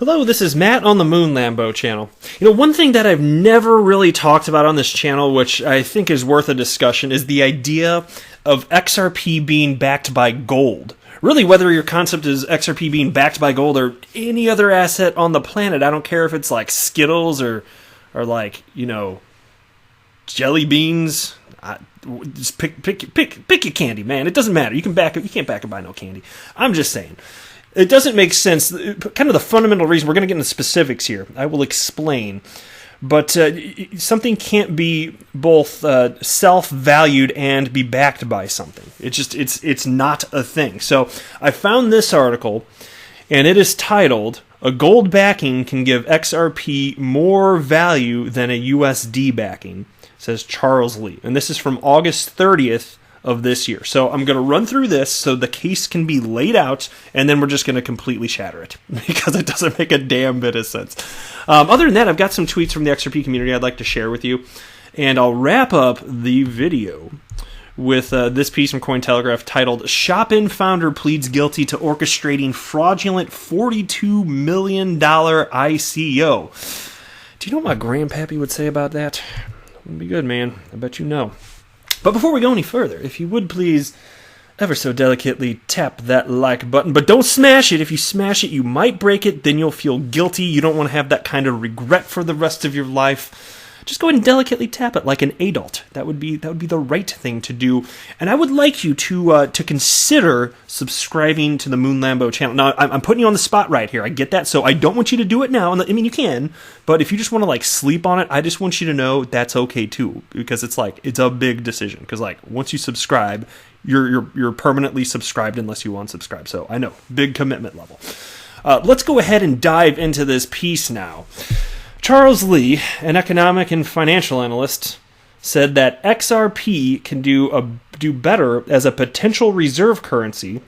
Hello, this is Matt on the Moon Lambo channel. One thing that I've never really talked about on this channel, which I think is worth a discussion, is the idea of XRP being backed by gold. Really, whether your concept is XRP being backed by gold or any other asset on the planet, I don't care if it's like Skittles or like, jelly beans. Just pick your candy, man. It doesn't matter. You can't back it by no candy. I'm just saying. It doesn't make sense. Kind of the fundamental reason, we're going to get into specifics here. I will explain. But something can't be both self-valued and be backed by something. It's not a thing. So I found this article, and it is titled, "A Gold Backing Can Give XRP More Value Than a USD Backing," says Charles Lee. And this is from August 30th of this year. So I'm going to run through this so the case can be laid out, and then we're just going to completely shatter it because it doesn't make a damn bit of sense. Other than that, I've got some tweets from the XRP community I'd like to share with you, and I'll wrap up the video with this piece from Cointelegraph titled, "Shopin Founder Pleads Guilty to Orchestrating Fraudulent $42 Million ICO." Do you know what my grandpappy would say about that? Wouldn't be good, man. I bet you know. But before we go any further, if you would please ever so delicately tap that like button, but don't smash it. If you smash it, you might break it, then you'll feel guilty. You don't want to have that kind of regret for the rest of your life. Just go ahead and delicately tap it like an adult. That would be the right thing to do. And I would like you to consider subscribing to the Moon Lambo channel. Now, I'm putting you on the spot right here. I get that. So I don't want you to do it now. I mean, you can, but if you just want to sleep on it, I just want you to know that's okay too, because it's a big decision. Because once you subscribe, you're permanently subscribed unless you unsubscribe. So I know, big commitment level. Let's go ahead and dive into this piece now. Charles Lee, an economic and financial analyst, said that XRP can do better as a potential reserve currency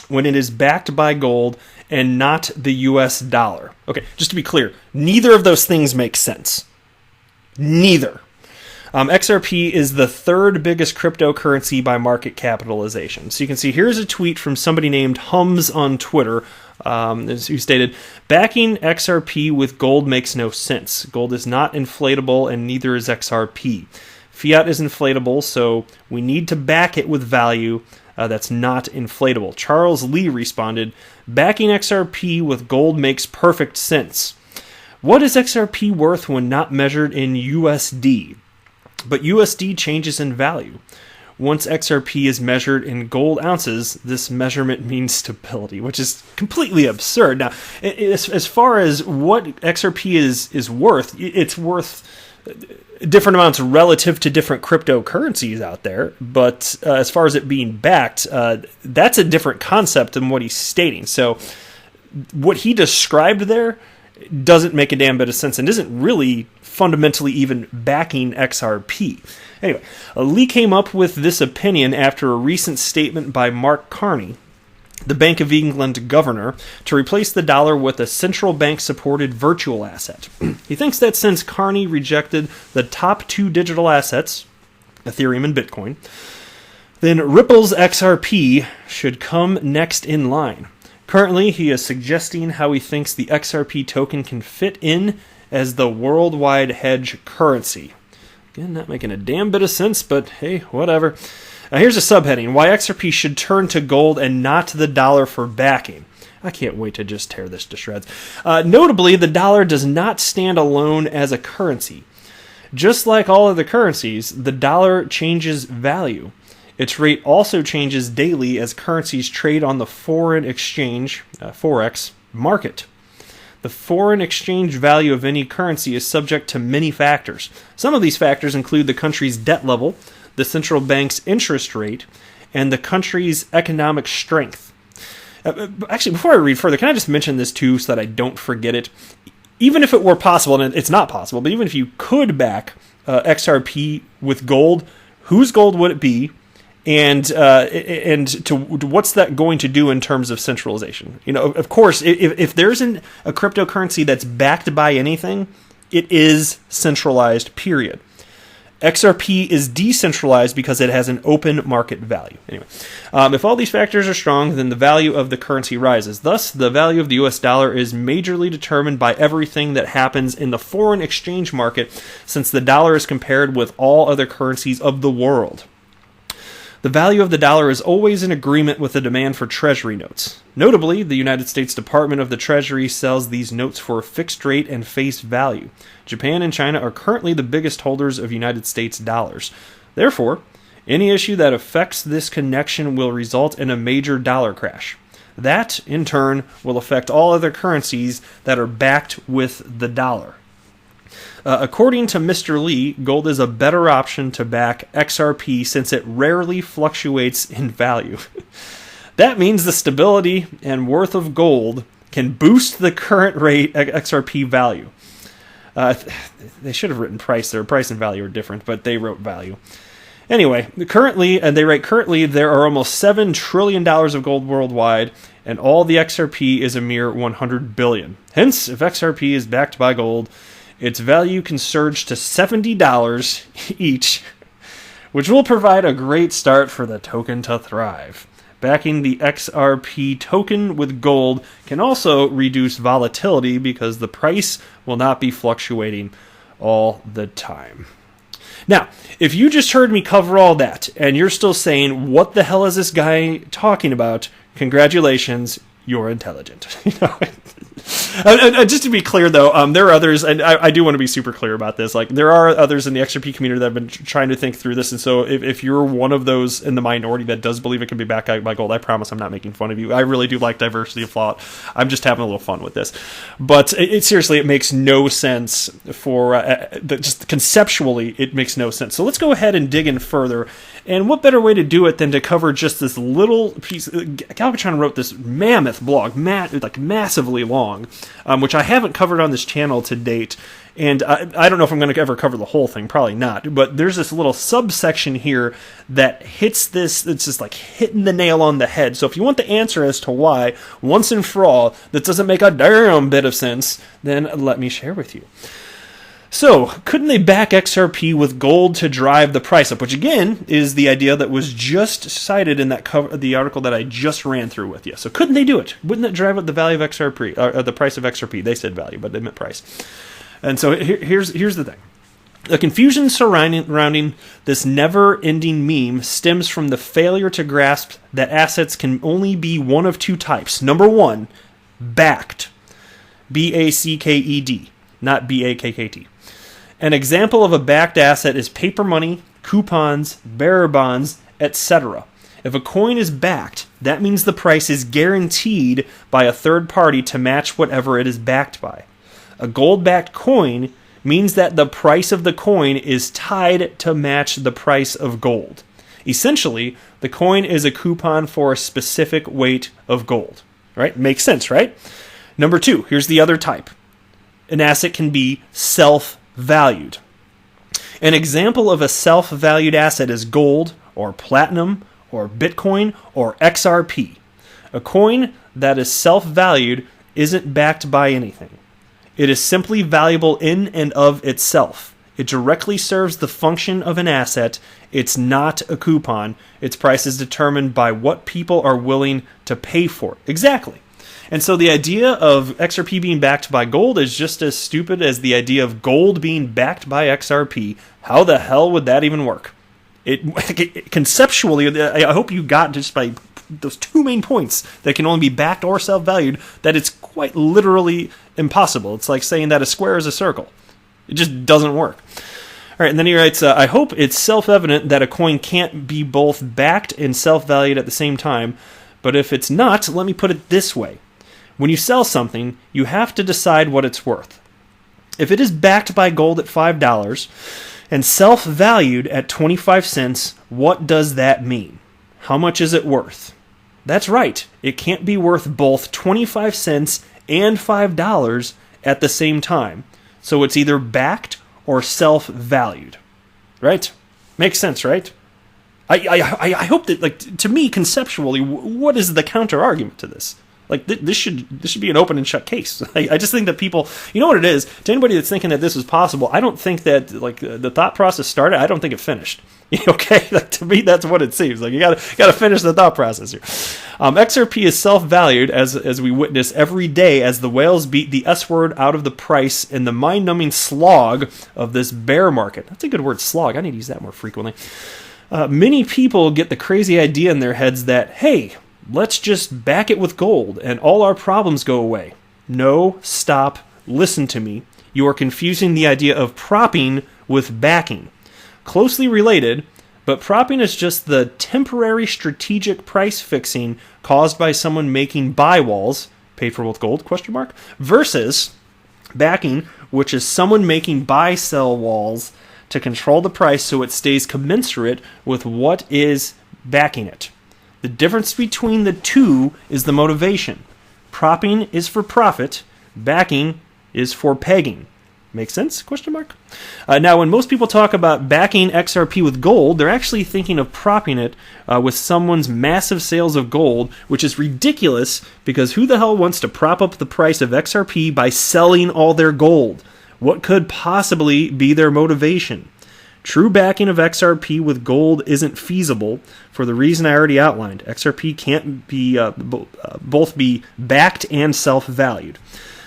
when it is backed by gold and not the US dollar. Okay, just to be clear, neither of those things make sense. Neither. XRP is the third biggest cryptocurrency by market capitalization. So you can see here's a tweet from somebody named Hums on Twitter, who stated, "Backing XRP with gold makes no sense. Gold is not inflatable and neither is XRP. Fiat is inflatable, so we need to back it with value that's not inflatable." Charles Lee responded, "Backing XRP with gold makes perfect sense. What is XRP worth when not measured in USD? But USD changes in value. Once XRP is measured in gold ounces, this measurement means stability," which is completely absurd. Now, as far as what XRP is worth, it's worth different amounts relative to different cryptocurrencies out there. But as far as it being backed, that's a different concept than what he's stating. So what he described there doesn't make a damn bit of sense and isn't really fundamentally even backing XRP. Anyway, Lee came up with this opinion after a recent statement by Mark Carney, the Bank of England governor, to replace the dollar with a central bank-supported virtual asset. He thinks that since Carney rejected the top two digital assets, Ethereum and Bitcoin, then Ripple's XRP should come next in line. Currently, he is suggesting how he thinks the XRP token can fit in as the worldwide hedge currency. Again, not making a damn bit of sense, but hey, whatever. Here's a subheading: why XRP should turn to gold and not the dollar for backing. I can't wait to just tear this to shreds. Notably, the dollar does not stand alone as a currency. Just like all other currencies, the dollar changes value. Its rate also changes daily as currencies trade on the foreign exchange, Forex, market. The foreign exchange value of any currency is subject to many factors. Some of these factors include the country's debt level, the central bank's interest rate, and the country's economic strength. Actually, before I read further, can I just mention this too so that I don't forget it? Even if it were possible, and it's not possible, but even if you could back XRP with gold, whose gold would it be? And to what's that going to do in terms of centralization? Of course, if there's a cryptocurrency that's backed by anything, it is centralized, period. XRP is decentralized because it has an open market value. Anyway, if all these factors are strong, then the value of the currency rises. Thus, the value of the US dollar is majorly determined by everything that happens in the foreign exchange market, since the dollar is compared with all other currencies of the world. The value of the dollar is always in agreement with the demand for treasury notes. Notably, the United States Department of the Treasury sells these notes for a fixed rate and face value. Japan and China are currently the biggest holders of United States dollars. Therefore, any issue that affects this connection will result in a major dollar crash. That, in turn, will affect all other currencies that are backed with the dollar. According to Mr. Lee, gold is a better option to back XRP since it rarely fluctuates in value. That means the stability and worth of gold can boost the current rate XRP value. They should have written price there. Price and value are different, but they wrote value. Anyway, currently there are almost $7 trillion of gold worldwide, and all the XRP is a mere $100 billion. Hence, if XRP is backed by gold, its value can surge to $70 each, which will provide a great start for the token to thrive. Backing the XRP token with gold can also reduce volatility because the price will not be fluctuating all the time. Now, if you just heard me cover all that and you're still saying, what the hell is this guy talking about? Congratulations, you're intelligent. Just to be clear, though, there are others, and I do want to be super clear about this. Like, there are others in the XRP community that have been trying to think through this, and so if you're one of those in the minority that does believe it can be backed by gold, I promise I'm not making fun of you. I really do like diversity of thought. I'm just having a little fun with this. But seriously, it makes no sense for, just conceptually, it makes no sense. So let's go ahead and dig in further. And what better way to do it than to cover just this little piece? Galvatron wrote this mammoth blog, massively long, which I haven't covered on this channel to date. And I don't know if I'm going to ever cover the whole thing, probably not. But there's this little subsection here that hits this, it's just like hitting the nail on the head. So if you want the answer as to why, once and for all, that doesn't make a damn bit of sense, then let me share with you. So, couldn't they back XRP with gold to drive the price up? Which, again, is the idea that was just cited in that the article that I just ran through with you. So, couldn't they do it? Wouldn't it drive up the value of XRP, or the price of XRP? They said value, but they meant price. And so, here's the thing. The confusion surrounding this never-ending meme stems from the failure to grasp that assets can only be one of two types. Number one, backed. B-A-C-K-E-D, not B-A-K-K-T. An example of a backed asset is paper money, coupons, bearer bonds, etc. If a coin is backed, that means the price is guaranteed by a third party to match whatever it is backed by. A gold-backed coin means that the price of the coin is tied to match the price of gold. Essentially, the coin is a coupon for a specific weight of gold. Right? Makes sense, right? Number two, here's the other type. An asset can be self-valued. An example of a self-valued asset is gold, or platinum, or Bitcoin, or XRP. A coin that is self-valued isn't backed by anything. It is simply valuable in and of itself. It directly serves the function of an asset. It's not a coupon. Its price is determined by what people are willing to pay for it. Exactly. And so the idea of XRP being backed by gold is just as stupid as the idea of gold being backed by XRP. How the hell would that even work? Conceptually, I hope you got just by those two main points that can only be backed or self-valued, that it's quite literally impossible. It's like saying that a square is a circle. It just doesn't work. All right, and then he writes, I hope it's self-evident that a coin can't be both backed and self-valued at the same time, but if it's not, let me put it this way. When you sell something, you have to decide what it's worth. If it is backed by gold at $5 and self-valued at 25 cents, what does that mean? How much is it worth? That's right. It can't be worth both 25 cents and $5 at the same time. So it's either backed or self-valued. Right? Makes sense, right? I hope that, like, to me, conceptually, what is the counter-argument to this? Like this should be an open and shut case. I just think that people, you know what it is, to anybody that's thinking that this is possible, I don't think that like the thought process started. I don't think it finished. Okay, like, to me that's what it seems like. You got to finish the thought process here. XRP is self-valued as we witness every day as the whales beat the S word out of the price in the mind-numbing slog of this bear market. That's a good word, slog. I need to use that more frequently. Many people get the crazy idea in their heads that, hey, let's just back it with gold and all our problems go away. No, stop, listen to me. You are confusing the idea of propping with backing. Closely related, but propping is just the temporary strategic price fixing caused by someone making buy walls, paid for with gold, versus backing, which is someone making buy-sell walls to control the price so it stays commensurate with what is backing it. The difference between the two is the motivation. Propping is for profit. Backing is for pegging. Make sense? Now, when most people talk about backing XRP with gold, they're actually thinking of propping it with someone's massive sales of gold, which is ridiculous because who the hell wants to prop up the price of XRP by selling all their gold? What could possibly be their motivation? True backing of XRP with gold isn't feasible for the reason I already outlined. XRP can't be both be backed and self-valued.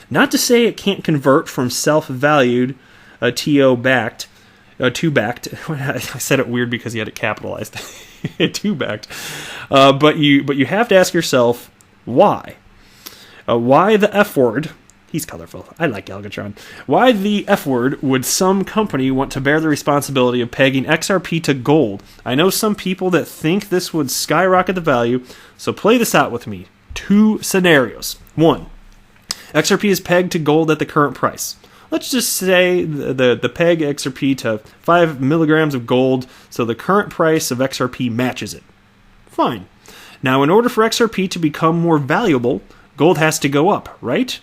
Not to say it can't convert from self-valued to backed. I said it weird because he had it capitalized. To backed. But you have to ask yourself why. Why the F word? He's colorful. I like Algatron. Why the F word would some company want to bear the responsibility of pegging XRP to gold? I know some people that think this would skyrocket the value, so play this out with me. 2 scenarios. 1. XRP is pegged to gold at the current price. Let's just say the peg XRP to 5 milligrams of gold, so the current price of XRP matches it. Fine. Now, in order for XRP to become more valuable, gold has to go up, right?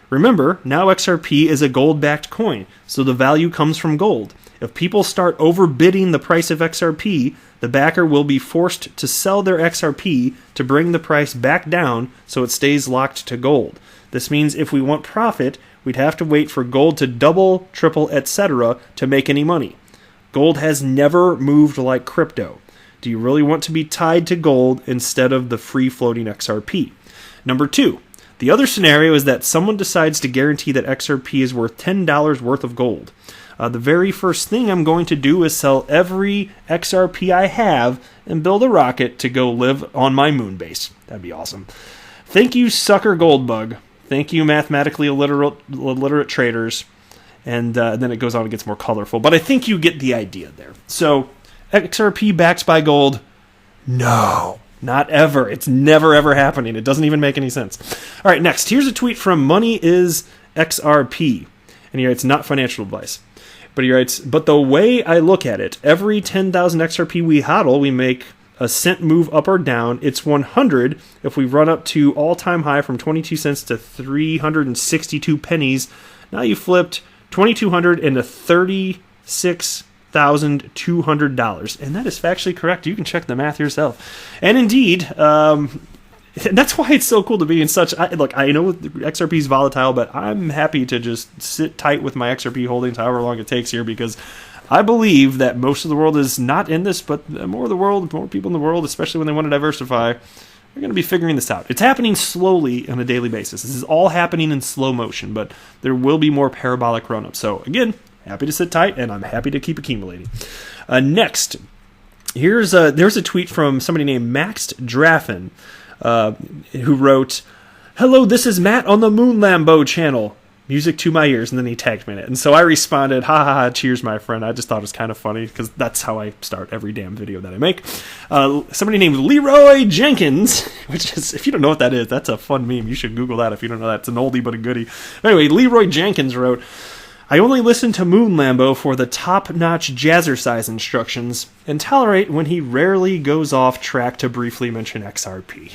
Remember, now XRP is a gold-backed coin, so the value comes from gold. If people start overbidding the price of XRP, the backer will be forced to sell their XRP to bring the price back down so it stays locked to gold. This means if we want profit, we'd have to wait for gold to double, triple, etc. to make any money. Gold has never moved like crypto. Do you really want to be tied to gold instead of the free-floating XRP? Number 2. The other scenario is that someone decides to guarantee that XRP is worth $10 worth of gold. The very first thing I'm going to do is sell every XRP I have and build a rocket to go live on my moon base. That'd be awesome. Thank you, sucker gold bug. Thank you, mathematically illiterate traders. And then it goes on and gets more colorful. But I think you get the idea there. So, XRP backed by gold? No. Not ever. It's never, ever happening. It doesn't even make any sense. All right, next. Here's a tweet from Money is XRP. And he writes, not financial advice. But he writes, but the way I look at it, every 10,000 XRP we hodl, we make a cent move up or down. It's 100 if we run up to all-time high from 22 cents to 362 pennies. Now you flipped 2,200 into $36,200. And that is factually correct. You can check the math yourself. And indeed, that's why it's so cool to be in such... Look, I know XRP is volatile, but I'm happy to just sit tight with my XRP holdings however long it takes here because I believe that most of the world is not in this, but more people in the world, especially when they want to diversify, they're going to be figuring this out. It's happening slowly on a daily basis. This is all happening in slow motion, but there will be more parabolic run-ups. So, again, happy to sit tight, and I'm happy to keep accumulating. Next, there's a tweet from somebody named Maxed Draffin, who wrote, "Hello, this is Matt on the Moon Lambo channel. Music to my ears," and then he tagged me in it. And so I responded, ha ha ha, cheers, my friend. I just thought it was kind of funny, because that's how I start every damn video that I make. Somebody named Leroy Jenkins, which is, if you don't know what that is, that's a fun meme. You should Google that if you don't know that. It's an oldie but a goodie. Anyway, Leroy Jenkins wrote, "I only listen to Moon Lambo for the top-notch jazzercise instructions and tolerate when he rarely goes off track to briefly mention XRP."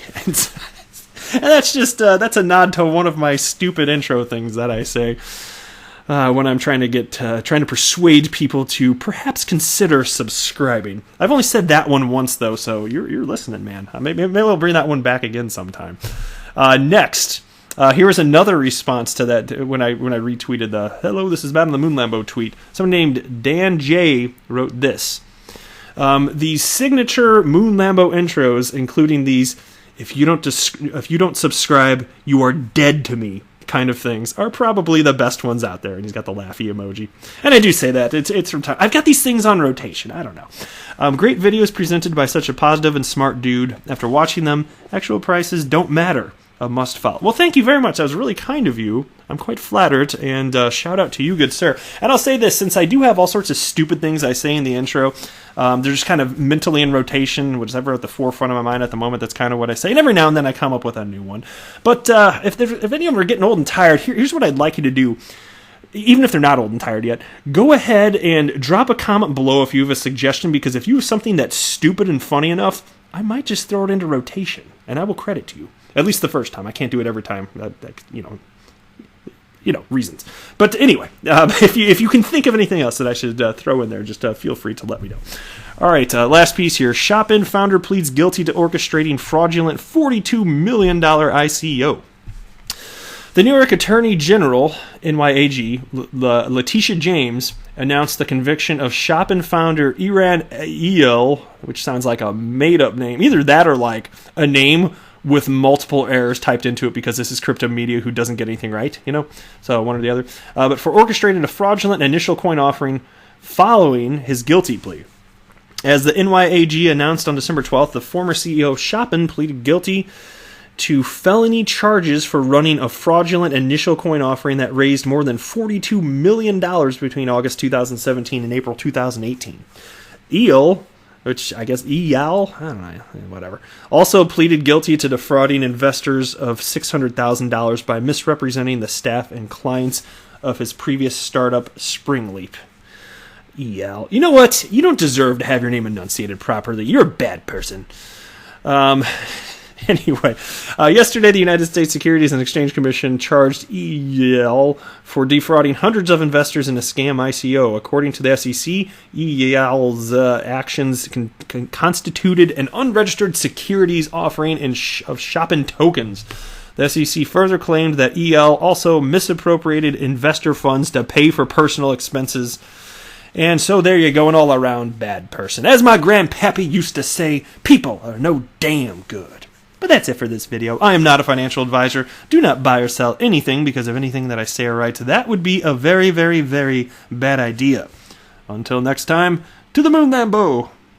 And that's just, that's a nod to one of my stupid intro things that I say when I'm trying to persuade people to perhaps consider subscribing. I've only said that one once, though, so you're listening, man. Maybe we'll bring that one back again sometime. Next, here is another response to that when I retweeted the "Hello, this is Matt on the Moon Lambo" tweet. Someone named Dan J wrote this. These signature Moon Lambo intros, including these if you don't subscribe, you are dead to me" kind of things, are probably the best ones out there. And he's got the laughy emoji. And I do say that. It's from time. I've got these things on rotation. I don't know. Great videos presented by such a positive and smart dude. After watching them, actual prices don't matter. A must follow. Well, thank you very much. That was really kind of you. I'm quite flattered, and shout out to you, good sir. And I'll say this, since I do have all sorts of stupid things I say in the intro, they're just kind of mentally in rotation, which is ever at the forefront of my mind at the moment. That's kind of what I say. And every now and then I come up with a new one. But if any of them are getting old and tired, here's what I'd like you to do. Even if they're not old and tired yet, go ahead and drop a comment below if you have a suggestion, because if you have something that's stupid and funny enough, I might just throw it into rotation, and I will credit to you. At least the first time. I can't do it every time. Reasons. But anyway, if you can think of anything else that I should throw in there, just feel free to let me know. All right, last piece here. Shopin Founder pleads guilty to orchestrating fraudulent $42 million ICO. The New York Attorney General, NYAG, Letitia James, announced the conviction of Shopin founder Iran El, which sounds like a made-up name. Either that or like a name with multiple errors typed into it, because this is crypto media who doesn't get anything right, So one or the other. But for orchestrating a fraudulent initial coin offering following his guilty plea. As the NYAG announced on December 12th, the former CEO of Shopin pleaded guilty to felony charges for running a fraudulent initial coin offering that raised more than $42 million between August 2017 and April 2018. EL, which I guess EL, I don't know, whatever, also pleaded guilty to defrauding investors of $600,000 by misrepresenting the staff and clients of his previous startup, Springleap. EL. You know what? You don't deserve to have your name enunciated properly. You're a bad person. Anyway, yesterday the United States Securities and Exchange Commission charged EL for defrauding hundreds of investors in a scam ICO. According to the SEC, EL's actions constituted an unregistered securities offering of Shopin tokens. The SEC further claimed that EL also misappropriated investor funds to pay for personal expenses. And so there you go, an all-around bad person. As my grandpappy used to say, people are no damn good. But that's it for this video. I am not a financial advisor. Do not buy or sell anything because of anything that I say or write. That would be a very, very, very bad idea. Until next time, to the Moon Lambo.